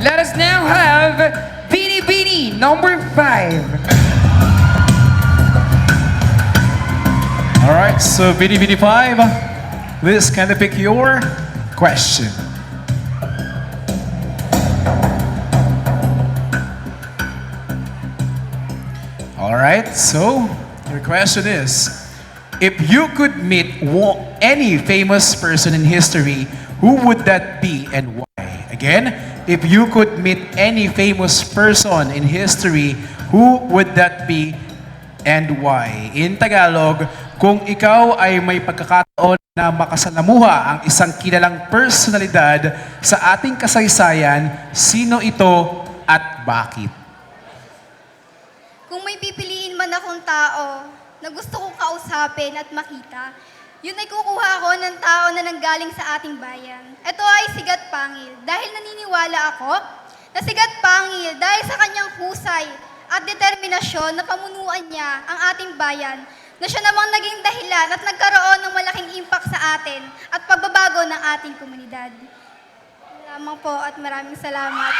Let us now have Bini Bini, number 5. Alright, so BD5, please kind of pick your question. Alright, so your question is, if you could meet any famous person in history, who would that be and why? Again, if you could meet any famous person in history, who would that be and why? In Tagalog, kung ikaw ay may pagkakataon na makasalamuha ang isang kilalang personalidad sa ating kasaysayan, sino ito at bakit? Kung may pipiliin man akong tao na gusto kong kausapin at makita, yun ay kukuha ko ng tao na nanggaling sa ating bayan. Ito ay si Gat Pangil dahil naniniwala ako na si Gat Pangil dahil sa kanyang husay at determinasyon na pamunuan niya ang ating bayan, na siya namang naging dahilan at nagkaroon ng malaking impact sa atin at pagbabago ng ating komunidad. Lamang po at maraming salamat.